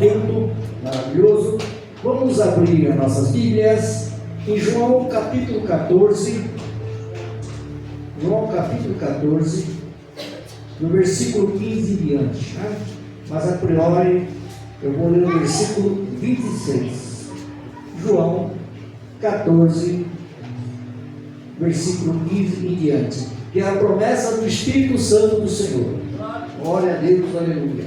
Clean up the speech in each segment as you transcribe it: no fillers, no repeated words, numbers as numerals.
culto maravilhoso. Vamos abrir as nossas Bíblias em João capítulo 14. João capítulo 14, no versículo 15 em diante, né? Mas a priori eu vou ler o versículo 26. João 14, versículo 15 em diante, que é a promessa do Espírito Santo do Senhor. Glória a Deus, aleluia.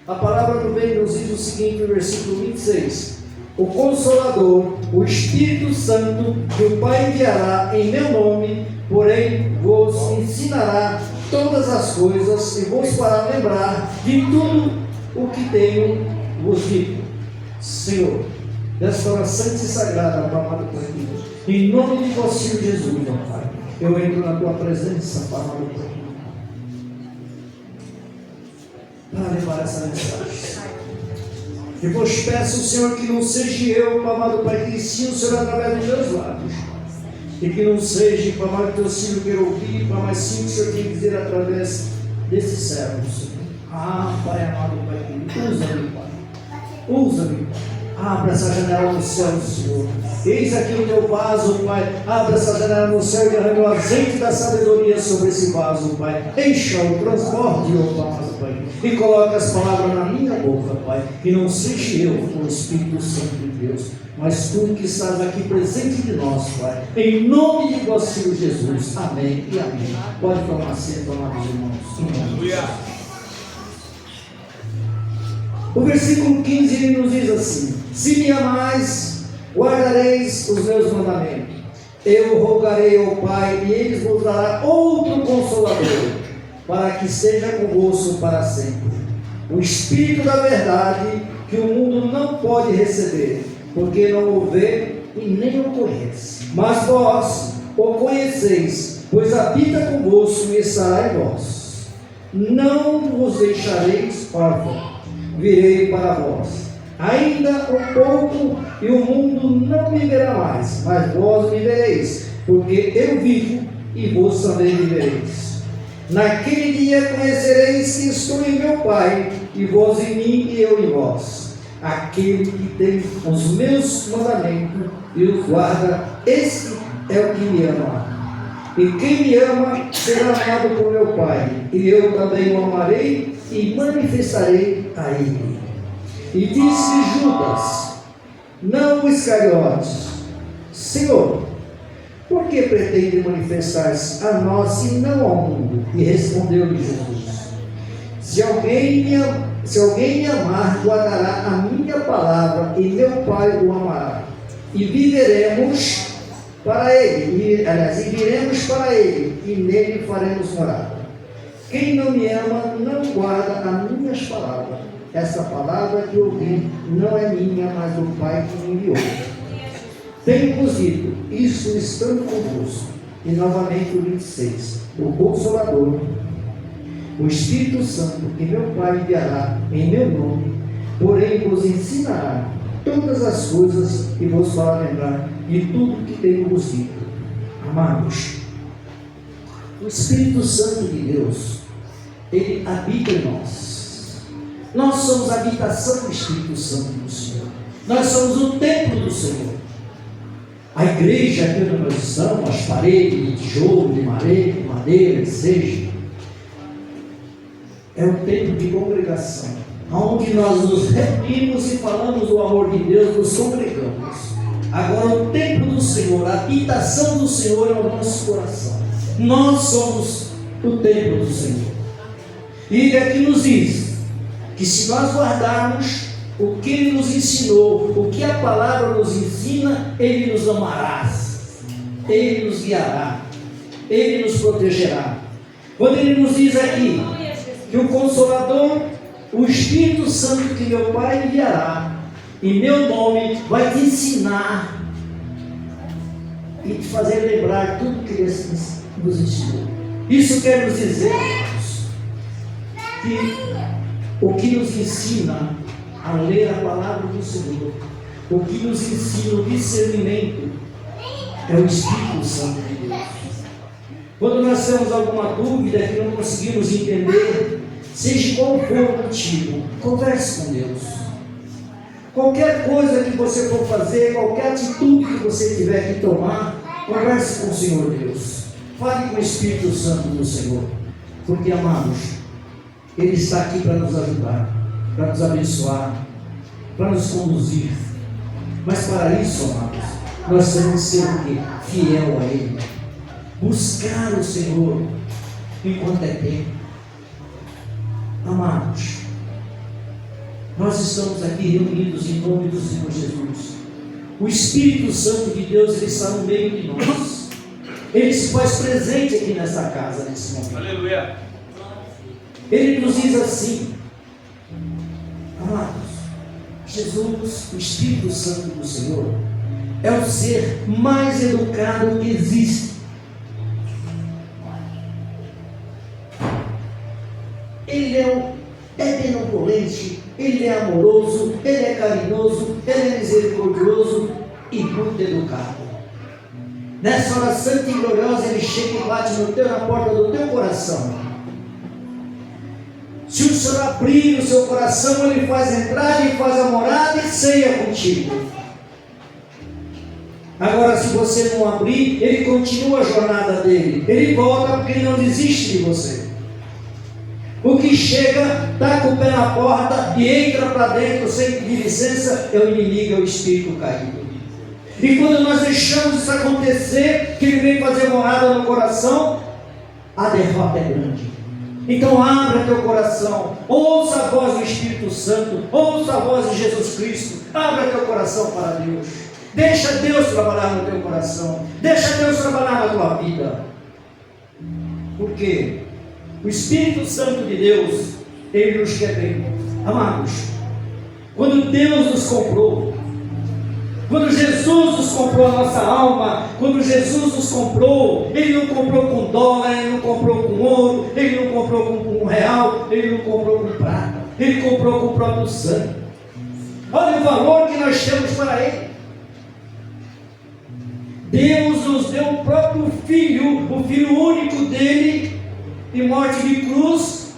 A palavra do bem nos diz o seguinte, no versículo 26: o Consolador, o Espírito Santo, que o Pai enviará em meu nome, porém vos ensinará todas as coisas e vos fará lembrar de tudo o que tenho vos dito. Senhor, desta hora santa e sagrada, amado Pai, em nome de vosso Filho Jesus, meu Pai, eu entro na tua presença, amado Pai, para levar essa mensagem. E vos peço, Senhor, que não seja eu, amado Pai, que ensino o Senhor através dos meus lábios, e que não seja, amado, teu filho queira ouvir, mas sim o Senhor tem que dizer através desses servos, Senhor. Pai amado, Pai querido, usa-me, Pai, usa-me, Pai. Abra essa janela no céu, Senhor. Eis aqui o teu vaso, Pai. Abra essa janela no céu e derrame o azeite da sabedoria sobre esse vaso, Pai. Encha-o, transborde-o, Pai. E coloque as palavras na minha boca, Pai. Que não seja eu, o Espírito Santo de Deus, mas tu que estás aqui presente de nós, Pai. Em nome de vosso Filho Jesus. Amém e amém. Pode tomar assento, amados irmãos. Aleluia. O versículo 15 ele nos diz assim: se me amais, guardareis os meus mandamentos. Eu rogarei ao Pai e ele vos dará outro Consolador, para que esteja convosco para sempre. O Espírito da verdade, que o mundo não pode receber, porque não o vê e nem o conhece. Mas vós o conheceis, pois habita convosco e estará em vós. Não vos deixareis órfãos, virei para vós. Ainda um pouco e o mundo não me verá mais, mas vós me vereis, porque eu vivo e vós também vivereis. Naquele dia conhecereis que estou em meu Pai, e vós em mim e eu em vós. Aquele que tem os meus mandamentos e os guarda, esse é o que me ama. E quem me ama será amado por meu Pai, e eu também o amarei e manifestarei a ele. E disse Judas, não o Iscariotes: Senhor, por que pretende manifestar-se a nós e não ao mundo? E respondeu-lhe Jesus: se alguém me amar, guardará a minha palavra, e meu Pai o amará, e viveremos para ele, e viremos para ele, e nele faremos morada. Quem não me ama não guarda as minhas palavras. Essa palavra que ouvi não é minha, mas do Pai que me enviou. Tenho-vos dito, isso estando convosco. E novamente o 26, o Consolador, o Espírito Santo, que meu Pai enviará em meu nome, porém vos ensinará todas as coisas e vos fará lembrar de tudo que tenho-vos dito. Amados, o Espírito Santo de Deus, ele habita em nós. Nós somos a habitação do Espírito Santo do Senhor. Nós somos o templo do Senhor. A igreja aqui onde nós estamos, as paredes de tijolo, de madeira, que seja, é o templo de congregação, onde nós nos reunimos e falamos do amor de Deus, nos congregamos. Agora o templo do Senhor, a habitação do Senhor é o nosso coração. Nós somos o templo do Senhor. E ele aqui nos diz que se nós guardarmos o que ele nos ensinou, o que a palavra nos ensina, ele nos amará, ele nos guiará, ele nos protegerá. Quando ele nos diz aqui que o Consolador, o Espírito Santo que meu Pai enviará em meu nome, vai te ensinar e te fazer lembrar tudo que ele nos ensinou. Isso quer nos dizer, que o que nos ensina a ler a palavra do Senhor, o que nos ensina o discernimento, é o Espírito Santo de Deus. Quando nós temos alguma dúvida que não conseguimos entender, seja qual for o motivo, converse com Deus. Qualquer coisa que você for fazer, qualquer atitude que você tiver que tomar, converse com o Senhor Deus. Fale com o Espírito Santo do Senhor. Porque, amados, Ele está aqui para nos ajudar, para nos abençoar, para nos conduzir. Mas para isso, amados, nós temos que ser o quê? Fiel a Ele. Buscar o Senhor enquanto é tempo. Amados, nós estamos aqui reunidos em nome do Senhor Jesus. O Espírito Santo de Deus, Ele está no meio de nós. Ele se faz presente aqui nessa casa, nesse momento. Aleluia. Ele nos diz assim: amados, Jesus, o Espírito Santo do Senhor, é o ser mais educado que existe. Ele é benevolente, Ele é amoroso, Ele é carinhoso, Ele é misericordioso e muito educado. Nessa hora santa e gloriosa, Ele chega e bate na porta do teu coração. Se o Senhor abrir o seu coração, Ele faz entrar, Ele faz a morada e ceia contigo. Agora, se você não abrir, Ele continua a jornada dele. Ele volta porque Ele não desiste de você. O que chega, taca o pé na porta e entra para dentro sem pedir licença, é o inimigo, é o espírito caído. E quando nós deixamos isso acontecer, que Ele vem fazer morada no coração, a derrota é grande. Então abra teu coração, ouça a voz do Espírito Santo, ouça a voz de Jesus Cristo, abra teu coração para Deus. Deixa Deus trabalhar no teu coração, deixa Deus trabalhar na tua vida. Por quê? O Espírito Santo de Deus, Ele nos quer bem. Amados, quando Deus nos comprou, quando Jesus nos comprou a nossa alma, quando Jesus nos comprou, Ele não comprou com dólar, Ele não comprou com ouro, Ele não comprou com real, Ele não comprou com prata, Ele comprou com o próprio sangue. Olha o valor que nós temos para Ele. Deus nos deu o próprio Filho, o Filho único dEle, em morte de cruz,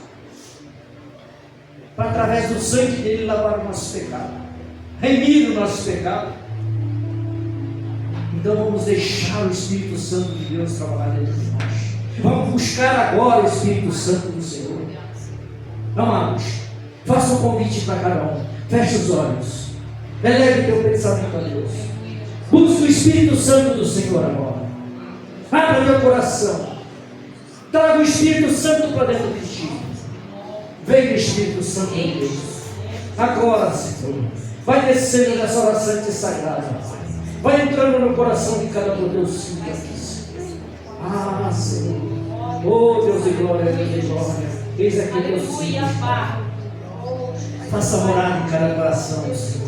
para através do sangue dEle lavar o nosso pecado, remir o nosso pecado. Então vamos deixar o Espírito Santo de Deus trabalhar dentro de nós. Vamos buscar agora o Espírito Santo do Senhor. Amados, faça um convite para cada um. Feche os olhos. Eleve teu pensamento a Deus. Busque o Espírito Santo do Senhor agora. Abra teu coração. Traga o Espírito Santo para dentro de ti. Venha o Espírito Santo de Deus. Agora, Senhor, vai descendo nessa hora santa e sagrada. Vai entrando no coração de cada um dos teus filhos aqui. Ah, Senhor. Oh, Deus de glória, Deus de glória. Eis aqui teus filhos. Faça morada em cada coração, Senhor.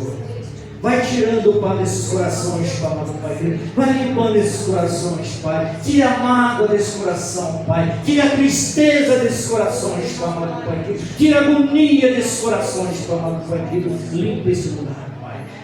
Vai tirando o pão desses corações, Pai, Pai. Vai limpando esses corações, Pai. Tira a mágoa desse coração, Pai. Tira a tristeza desses corações, Pai. Tira a agonia desses corações, Pai. Limpa esse lugar.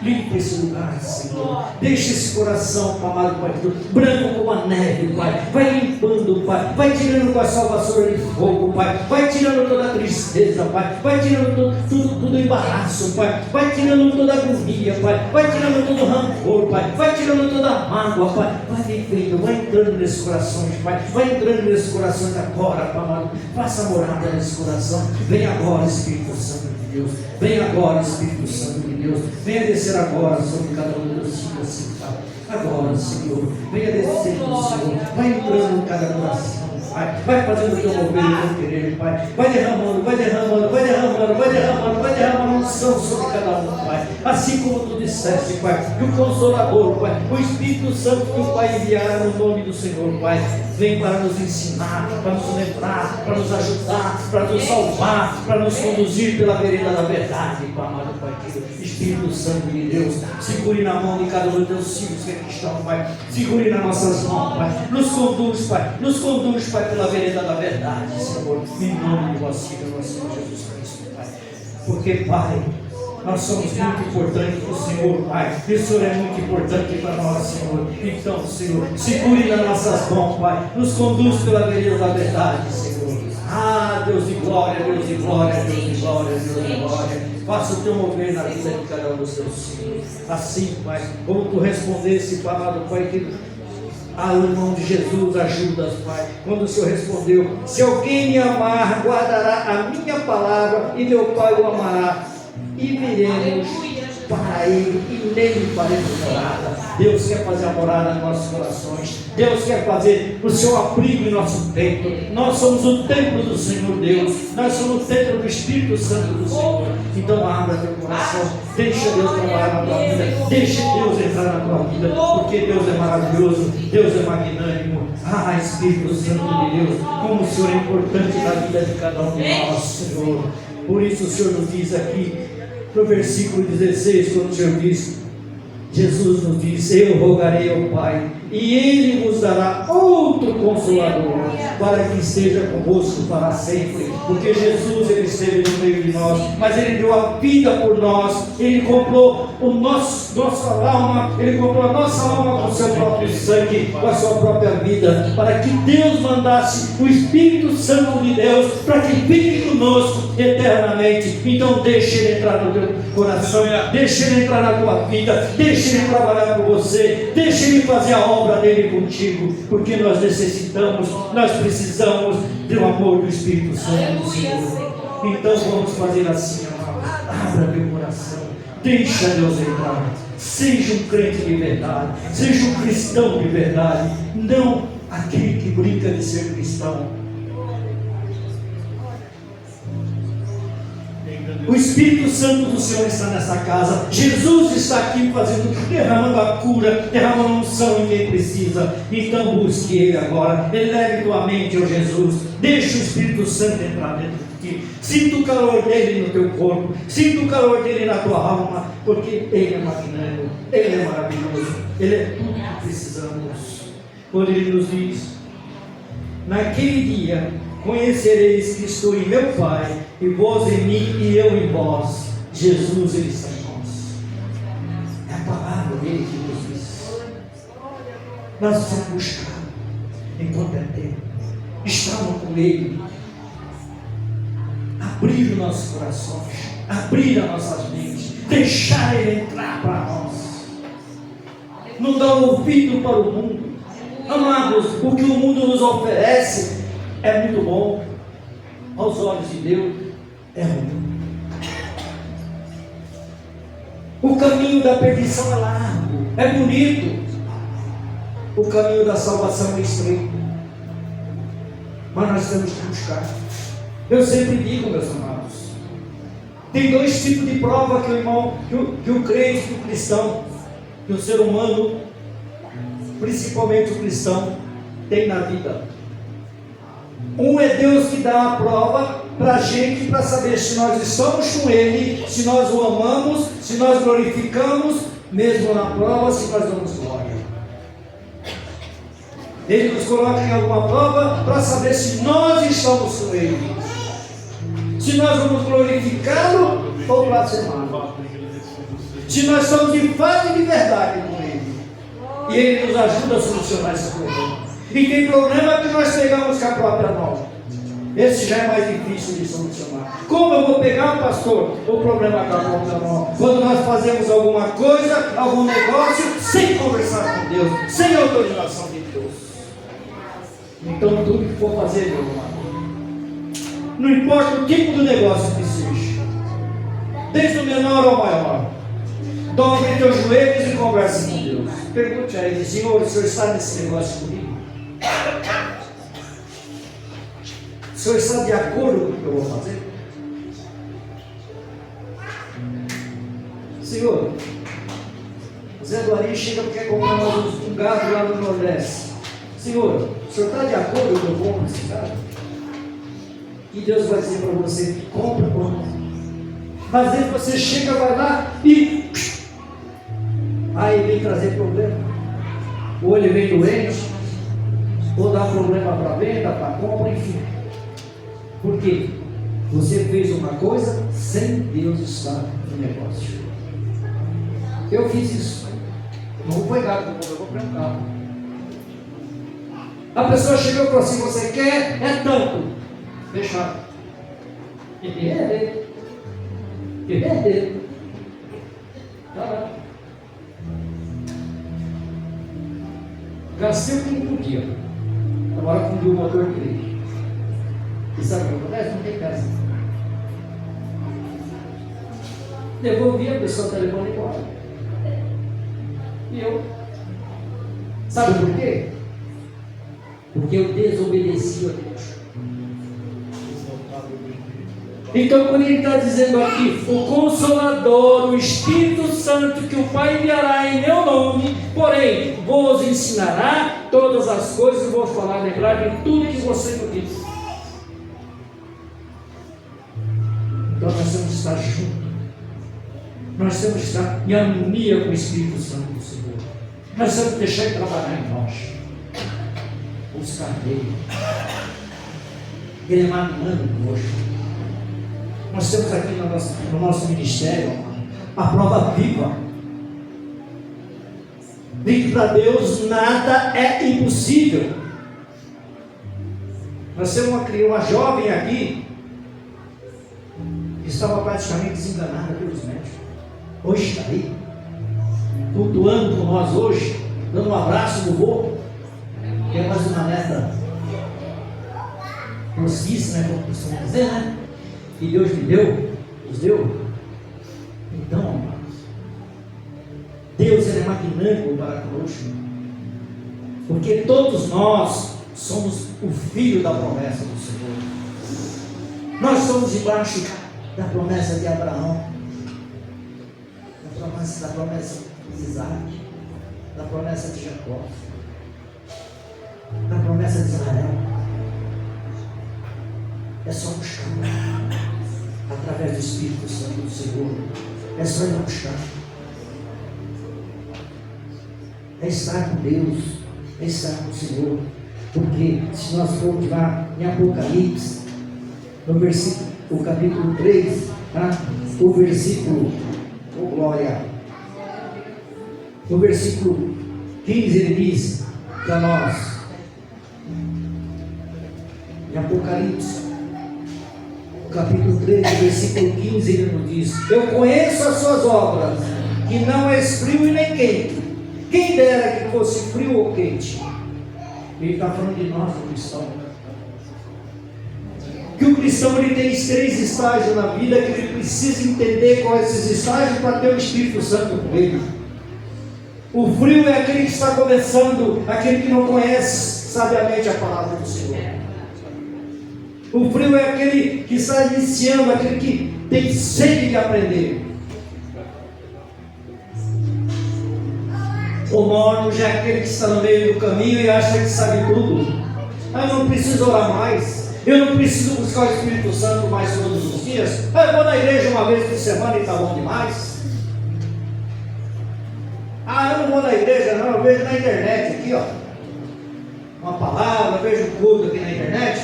Limpa esse lugar, Senhor. Deixa esse coração, amado Pai, branco como a neve, Pai. Vai limpando, Pai. Vai tirando com a salvação de fogo, Pai. Vai tirando toda a tristeza, Pai. Vai tirando tudo embaraço, Pai. Vai tirando toda a agonia, Pai. Vai tirando todo o rancor, Pai. Vai tirando toda a mágoa, Pai. Vai vivendo, vai entrando nesses corações, Pai. Vai entrando nesses corações agora, Pai, amado. Faça morada nesse coração. Vem agora, Espírito Santo de Deus. Vem agora, Espírito Santo de Deus. Venha descer agora sobre cada um dos teus filhos, assim, Pai. Agora, Senhor. Venha descer, Senhor. Vai entrando em cada coração, Pai. Vai fazendo o teu mover e o teu querer, Pai. Vai derramando, vai derramando, vai derramando, vai derramando, vai derramando unção sobre cada um, Pai. Assim como tu disseste, Pai, que o Consolador, Pai, o Espírito Santo que o Pai enviará no nome do Senhor, Pai, vem para nos ensinar, para nos lembrar, para nos ajudar, para nos salvar, para nos conduzir pela vereda da verdade, Pai, amado Pai querido. Espírito Santo de Deus, segure na mão de cada um dos teus filhos que aqui estão, Pai. Segure nas nossas mãos, Pai. Nos conduz, Pai. Nos conduz, Pai, pela vereda da verdade, Senhor. Em nome de nosso Senhor Jesus Cristo, Pai. Porque, Pai, nós somos muito importantes para o Senhor, Pai. E o Senhor é muito importante para nós, Senhor. Então, Senhor, segure nas nossas mãos, Pai. Nos conduz pela vereda da verdade, Senhor. Ah, Deus de glória, Deus de glória, Deus de glória, Deus de glória. Faça o teu mover na vida de cada um dos teus filhos. Assim, Pai, como tu respondesse, palavra, Pai, que o irmão de Jesus ajuda, Pai. Quando o Senhor respondeu: se alguém me amar, guardará a minha palavra, e meu Pai o amará, e viremos para Ele, e nele faremos morada. Deus quer fazer a morada nos nossos corações. Deus quer fazer o seu abrigo em nosso templo. Nós somos o templo do Senhor Deus. Nós somos o templo do Espírito Santo do Senhor. Então abra teu coração. Deixa Deus trabalhar na tua vida. Deixa Deus entrar na tua vida. Porque Deus é maravilhoso. Deus é magnânimo. Ah, Espírito Santo de Deus, como o Senhor é importante na vida de cada um de nós, Senhor. Por isso o Senhor nos diz aqui, no versículo 16, quando o Senhor diz, Jesus nos diz: eu rogarei ao Pai, e Ele vos dará outro Consolador, para que esteja convosco para sempre. Porque Jesus, Ele esteve no meio de nós, mas Ele deu a vida por nós. Ele comprou nossa alma, Ele comprou a nossa alma com o seu próprio sangue, com a sua própria vida, para que Deus mandasse o Espírito Santo de Deus, para que fique conosco eternamente. Então deixe Ele entrar no teu coração, deixe Ele entrar na tua vida, deixe Ele trabalhar com você, deixe Ele fazer a obra dele contigo, porque nós necessitamos, nós precisamos do amor do Espírito Santo do Senhor. Então vamos fazer assim, amado. Abra teu coração, deixa Deus entrar. Seja um crente de verdade, seja um cristão de verdade, não aquele que brinca de ser cristão. O Espírito Santo do Senhor está nessa casa. Jesus está aqui derramando a cura, derramando unção em quem precisa. Então busque Ele agora. Eleve tua mente ao Jesus. Deixa o Espírito Santo entrar dentro de ti. Sinta o calor dele no teu corpo. Sinta o calor dele na tua alma. Porque Ele é magnânimo. Ele é maravilhoso. Ele é tudo que precisamos. Quando Ele nos diz: naquele dia conhecereis que estou em meu Pai, e vós em mim e eu em vós. Jesus, Ele está em nós. É a palavra dele que nos diz. Nós precisamos buscar enquanto é tempo. Estamos com Ele. Abrir os nossos corações, abrir as nossas mentes, deixar Ele entrar para nós. Não dar ouvido para o mundo. Amados, o que o mundo nos oferece é muito bom, aos olhos de Deus é ruim. O caminho da perdição é largo, é bonito. O caminho da salvação é estreito. Mas nós temos que buscar. Eu sempre digo, meus amados, tem dois tipos de prova que o irmão, que o crente, que o cristão, que o ser humano, principalmente o cristão, tem na vida. Um é Deus que dá a prova para a gente, para saber se nós estamos com Ele, se nós o amamos, se nós glorificamos, mesmo na prova, se nós damos glória. Ele nos coloca em alguma prova para saber se nós estamos com Ele, se nós vamos glorificá-lo ou blasfemá-lo, se nós estamos de fato e de verdade com Ele, e Ele nos ajuda a solucionar esse problema. E tem problema que nós pegamos com a própria mão. Esse já é mais difícil de solucionar. Como eu vou pegar, pastor, o problema com a própria mão? Quando nós fazemos alguma coisa, algum negócio, sem conversar com Deus, sem autorização de Deus. Então tudo que for fazer, meu irmão, não importa o tipo de negócio que seja, desde o menor ao maior, dobre teus joelhos e converse com Deus. Pergunte a Ele: Senhor, o Senhor está nesse negócio comigo? O Senhor está de acordo com o que eu vou fazer? Senhor, Zé do Ari chega porque quer comprar um gado lá no Nordeste. Senhor, o Senhor está de acordo com o que eu vou precisar? E Deus vai dizer para você: compra ou não. Mas às vezes você chega, vai lá e aí vem trazer problema. Ou ele vem doente, ou dá problema para venda, para compra, enfim. Por quê? Você fez uma coisa sem Deus estar no negócio. Eu fiz isso. Não vou pegar, eu vou comprar um carro. A pessoa chegou e falou assim: você quer? É tanto. Fechado. E dele. Tá lá. Gastei o que não podia. Agora fundiu o motor de igreja. E sabe o que acontece? Não tem casa. Devolvi a pessoa o telefone embora. E eu. Sabe por quê? Porque eu desobedeci a Deus. Então, quando ele está dizendo aqui, o Consolador, o Espírito Santo, que o Pai enviará em meu nome, porém, vos ensinará todas as coisas e vou falar, lembrar de tudo que você me disse. Então, nós temos que estar juntos. Nós temos que estar em harmonia com o Espírito Santo do Senhor. Nós temos que deixar ele trabalhar em nós. Buscar dele. Ele é magnânimo conosco. Nós temos aqui no nosso ministério a prova viva de que para Deus nada é impossível. Nós temos uma jovem aqui que estava praticamente desenganada pelos médicos. Hoje está aí, cultuando com nós hoje, dando um abraço no vô, que é mais uma neta postiça, né, como costumam dizer, né? Que Deus me deu, nos deu. Então, amados, Deus é magnânimo para conosco, porque todos nós somos o filho da promessa do Senhor. Nós somos debaixo da promessa de Abraão, da promessa de Isaac, da promessa de Jacó, da promessa de Israel. É só buscar através do Espírito Santo do Senhor. É só ir buscar. É estar com Deus, é estar com o Senhor. Porque se nós formos lá em Apocalipse, no versículo, o capítulo 3, tá? O versículo, glória, no versículo 15 ele diz para nós, em Apocalipse, capítulo 3, versículo 15, ele nos diz: eu conheço as suas obras, que não és frio e nem quente. Quem dera que fosse frio ou quente. Ele está falando de nós, o cristão. Que o cristão ele tem 3 estágios na vida, que ele precisa entender quais esses estágios para ter o Espírito Santo com ele. O frio é aquele que está começando, aquele que não conhece sabiamente a palavra do Senhor. O frio é aquele que está iniciando, aquele que tem sede de aprender. O morno já é aquele que está no meio do caminho e acha que sabe tudo. Eu não preciso orar mais. Eu não preciso buscar o Espírito Santo mais todos os dias. Eu vou na igreja uma vez por semana e está bom demais. Eu não vou na igreja não, eu vejo na internet aqui, ó. Uma palavra, eu vejo um culto aqui na internet.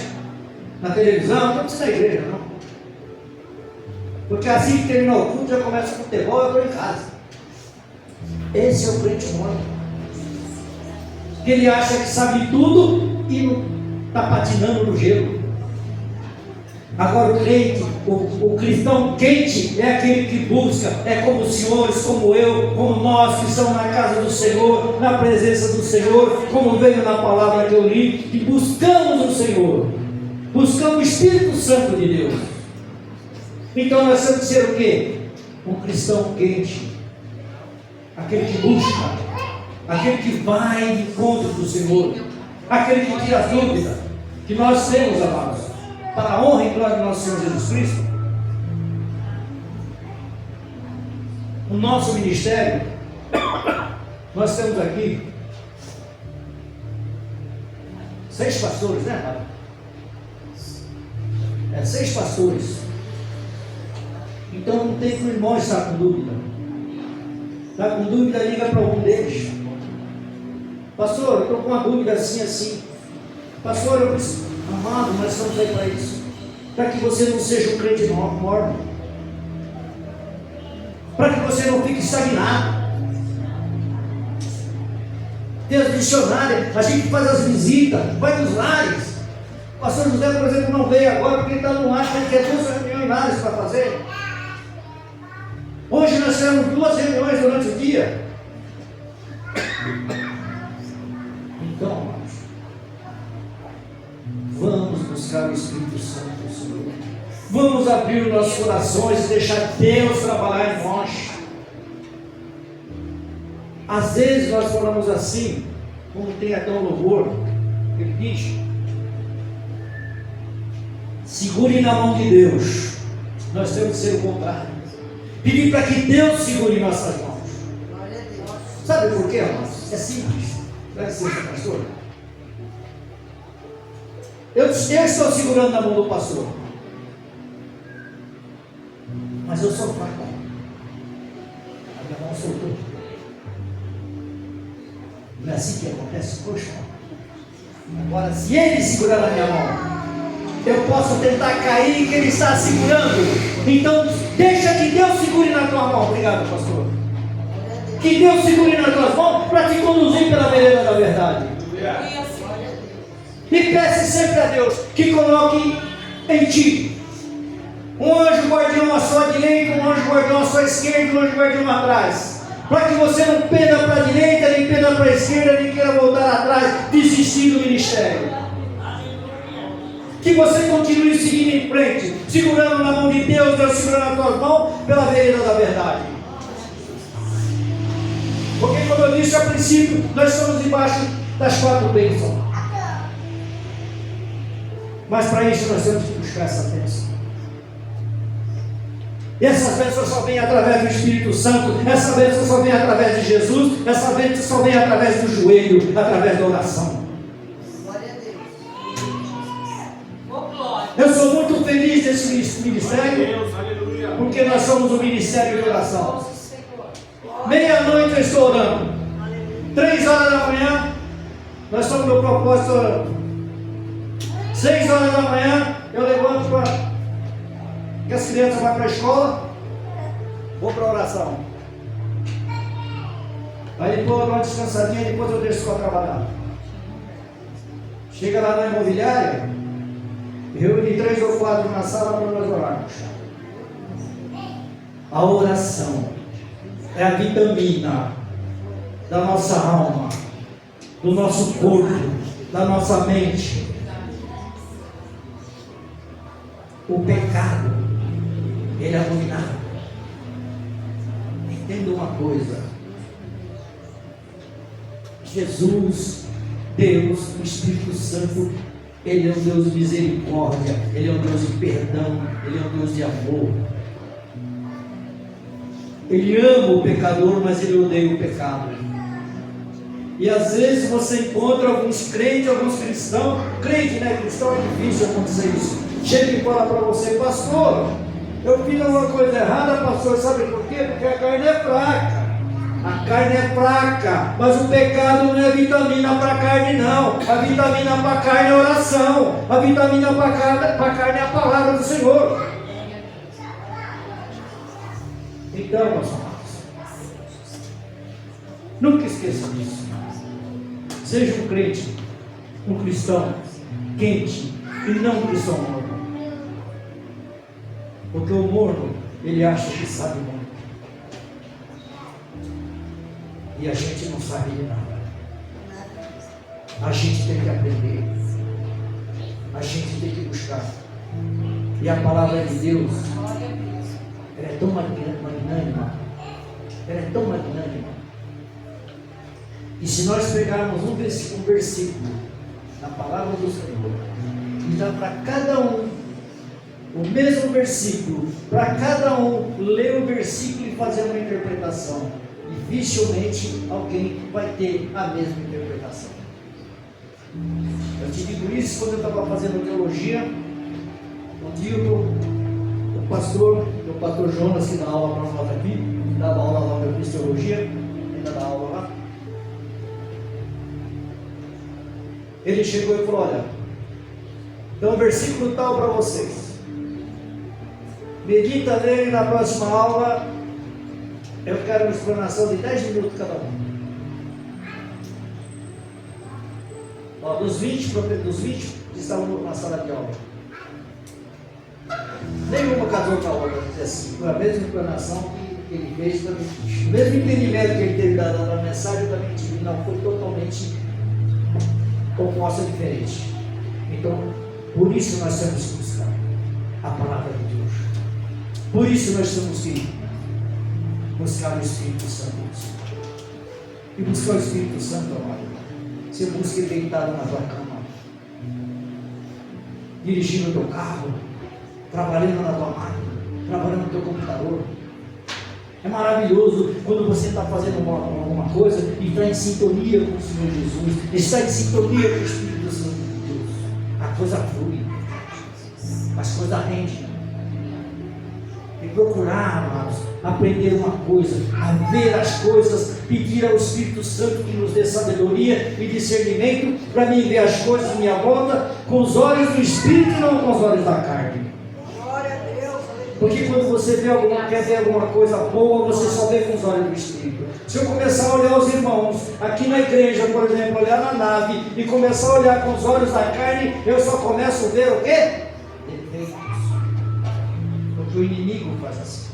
Na televisão, não precisa da igreja, não. Porque assim que terminar o culto, já começa o futebol, eu estou em casa. Esse é o crente morto. Ele acha que sabe tudo e não está patinando no gelo. Agora o crente, o cristão quente é aquele que busca, é como os senhores, como eu, como nós que estamos na casa do Senhor, na presença do Senhor, como veio na palavra que eu li, que buscamos o Senhor. Buscamos o Espírito Santo de Deus. Então nós temos que ser o quê? Um cristão quente. Aquele que busca. Aquele que vai em encontro do Senhor. Aquele que tira a dúvida. Que nós temos, amados, para a honra e glória do nosso Senhor Jesus Cristo. No nosso ministério, nós temos aqui 6 pastores, né, Pai? 6 pastores. Então não tem que o irmão estar com dúvida. Está com dúvida, liga para algum deles. Pastor, eu estou com uma dúvida assim. Pastor, eu preciso. Amado, nós estamos aí para isso. Para que você não seja um crente morno. Para que você não fique estagnado. Tem as missionárias, a gente faz as visitas, vai nos lares. pastor José, por exemplo, não veio agora porque ele está no ar, tem que ter 2 reuniões para fazer. Hoje nós temos 2 reuniões durante o dia. Então, amados, vamos buscar o Espírito Santo do Senhor. Vamos abrir os nossos corações e deixar Deus trabalhar em nós. Às vezes nós falamos assim, como tem até um louvor, ele diz: segure na mão de Deus. Nós temos que ser o contrário. Pedir para que Deus segure nossas mãos. Sabe por quê, amados? É simples. Vai ser, pastor. Eu estou segurando na mão do pastor, mas eu sou fraco. A minha mão soltou. Não é assim que acontece? Poxa, agora se ele segurar na minha mão, eu posso tentar cair e que ele está segurando. Então deixa que Deus segure na tua mão. Obrigado, pastor. Que Deus segure nas tuas mãos para te conduzir pela vereda da verdade. E peça sempre a Deus que coloque em ti um anjo guardião à sua direita, um anjo guardião à sua esquerda, um anjo guardião atrás, para que você não penda para a direita, nem penda para a esquerda, nem queira voltar atrás, desistir do ministério. Que você continue seguindo em frente, segurando na mão de Deus, Deus segurando nas tuas mãos, pela vereda da verdade. Porque, como eu disse a princípio, nós estamos debaixo das 4 bênçãos. Mas para isso nós temos que buscar essa bênção. E essas bênçãos só vêm através do Espírito Santo. Essa bênção só vem através de Jesus. Essa bênção só vem através do joelho, através da oração. Glória a Deus. Eu sou muito feliz desse ministério, porque nós somos um ministério de oração. Meia-noite eu estou orando. 3 horas da manhã, nós estamos no propósito orando. 6 horas da manhã, eu levanto para que as crianças vão para a escola, vou para a oração. Aí depois eu dou uma descansadinha, depois eu deixo para trabalhar. Chega lá na imobiliária, reúne 3 ou 4 na sala para nós orarmos. A oração é a vitamina da nossa alma, do nosso corpo, da nossa mente. O pecado, ele é abominável. Entenda uma coisa: Jesus, Deus, o Espírito Santo, ele é um Deus de misericórdia, ele é um Deus de perdão, ele é um Deus de amor. Ele ama o pecador, mas ele odeia o pecado. E às vezes você encontra alguns crentes, alguns cristãos, crente, né? Cristão é difícil acontecer isso. Chega e fala para você: pastor, eu fiz alguma coisa errada, pastor, sabe por quê? Porque a carne é fraca. A carne é fraca, mas o pecado não é vitamina para a carne, não. A vitamina para a carne é a oração. A vitamina para a carne é a palavra do Senhor. Então, meus amados, nunca esqueça disso. Seja um crente, um cristão quente e não um cristão morno. Porque o morno, ele acha que sabe muito. E a gente não sabe de nada. A gente tem que aprender. A gente tem que buscar. E a palavra de Deus, ela é tão magnânima. Ela é tão magnânima. E se nós pegarmos um versículo na palavra do Senhor e dar para cada um o mesmo versículo, para cada um ler o versículo e fazer uma interpretação, dificilmente alguém vai ter a mesma interpretação. Eu te digo isso quando eu estava fazendo teologia. Um dia o pastor Jonas, que dá aula para nós aqui, dava aula lá para a teologia, ainda dá aula lá. Ele chegou e falou: olha, então um versículo tal para vocês. Medita nele na próxima aula. Eu quero uma explanação de 10 minutos cada um. Ó, dos 20 que estavam na sala de aula. Nenhuma casou com a outra, dizer assim, foi a mesma inclinação que ele fez também. O mesmo entendimento que ele teve da mensagem, eu também tive. Não, foi totalmente oposta, diferente. Então, por isso nós temos que buscar a palavra de Deus. Por isso nós temos que buscar o Espírito Santo. E buscar o Espírito Santo, amado. Você busca ele deitado na tua cama, dirigindo o teu carro, trabalhando na tua máquina, trabalhando no teu computador. É maravilhoso quando você está fazendo alguma coisa e está em sintonia com o Senhor Jesus, está em sintonia com o Espírito Santo de Deus. A coisa flui, as coisas rendem. E procurar, amados, aprender uma coisa, a ver as coisas, pedir ao Espírito Santo que nos dê sabedoria e discernimento para mim ver as coisas à minha volta com os olhos do Espírito e não com os olhos da carne. Porque quando você quer ver alguma coisa boa, você só vê com os olhos do Espírito. Se eu começar a olhar os irmãos aqui na igreja, por exemplo, olhar na nave e começar a olhar com os olhos da carne, eu só começo a ver o quê? Defeitos. Porque o inimigo faz assim.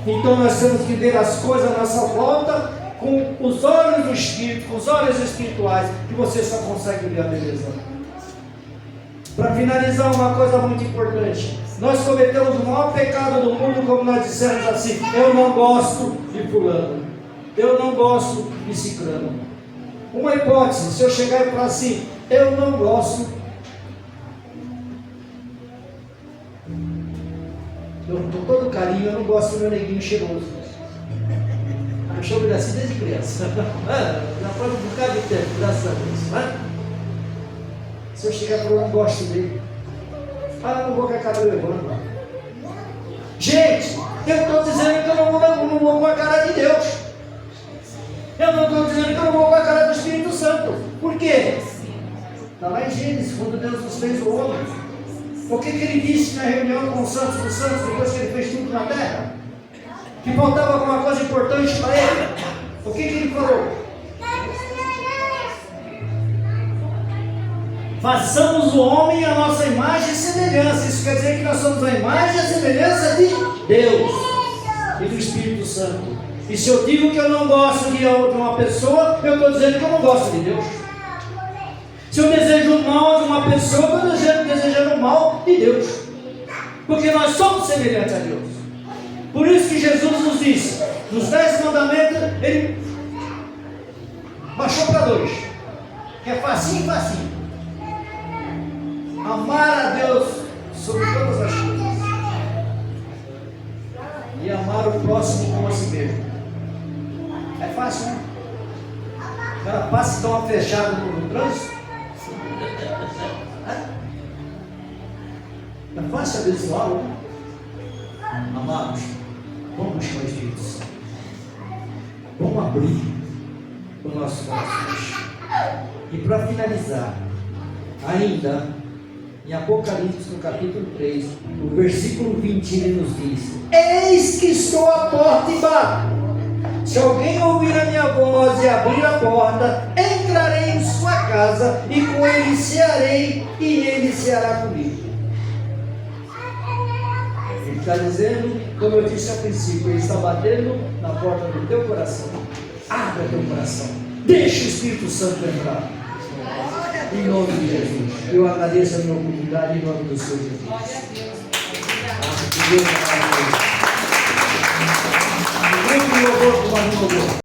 Então nós temos que ver as coisas à nossa volta com os olhos do Espírito, com os olhos espirituais, que você só consegue ver a beleza. Para finalizar, uma coisa muito importante. Nós cometemos o maior pecado do mundo, como nós dissemos assim: eu não gosto de fulano, eu não gosto de ciclano. Uma hipótese, se eu chegar e falar assim: eu não gosto, eu com todo carinho, eu não gosto do meu neguinho cheiroso. Eu chamo ele assim desde criança. Já foi um bocado de tempo, graças a Deus. Né? Se eu chegar e falar: eu não gosto dele, eu não vou com a cara levando. Gente, eu estou dizendo que eu não vou com a cara de Deus. Eu não estou dizendo que eu não vou com a cara do Espírito Santo. Por quê? Está lá em Gênesis, quando Deus nos fez o homem. O que ele disse na reunião com os santos dos santos, depois que ele fez tudo na terra? Que faltava alguma coisa importante para ele. O que ele falou? Façamos o homem a nossa imagem e semelhança. Isso quer dizer que nós somos a imagem e a semelhança de Deus e do Espírito Santo. E se eu digo que eu não gosto de uma pessoa, eu estou dizendo que eu não gosto de Deus. Se eu desejo o mal de uma pessoa, eu estou desejando o mal de Deus. Porque nós somos semelhantes a Deus. Por isso que Jesus nos disse, nos 10 mandamentos, ele baixou para 2. Que é facinho, facinho. Amar a Deus sobre todas as coisas e amar o próximo como a si mesmo. É fácil, né? O cara passa e dá uma fechada no trânsito. É fácil abençoá-lo, né? Amados, vamos buscar o Espírito Santo. Vamos abrir o nosso coração. E para finalizar, ainda em Apocalipse, no capítulo 3, no versículo 20, ele nos diz: eis que estou à porta e bato. Se alguém ouvir a minha voz e abrir a porta, entrarei em sua casa e com ele cearei e ele ceará comigo. Ele está dizendo, como eu disse ao princípio, ele está batendo na porta do teu coração. Abra teu coração, deixa o Espírito Santo entrar. Em nome de Jesus. Eu agradeço a minha oportunidade em nome do Senhor Jesus. Deus é maravilhoso. Muito louvor para o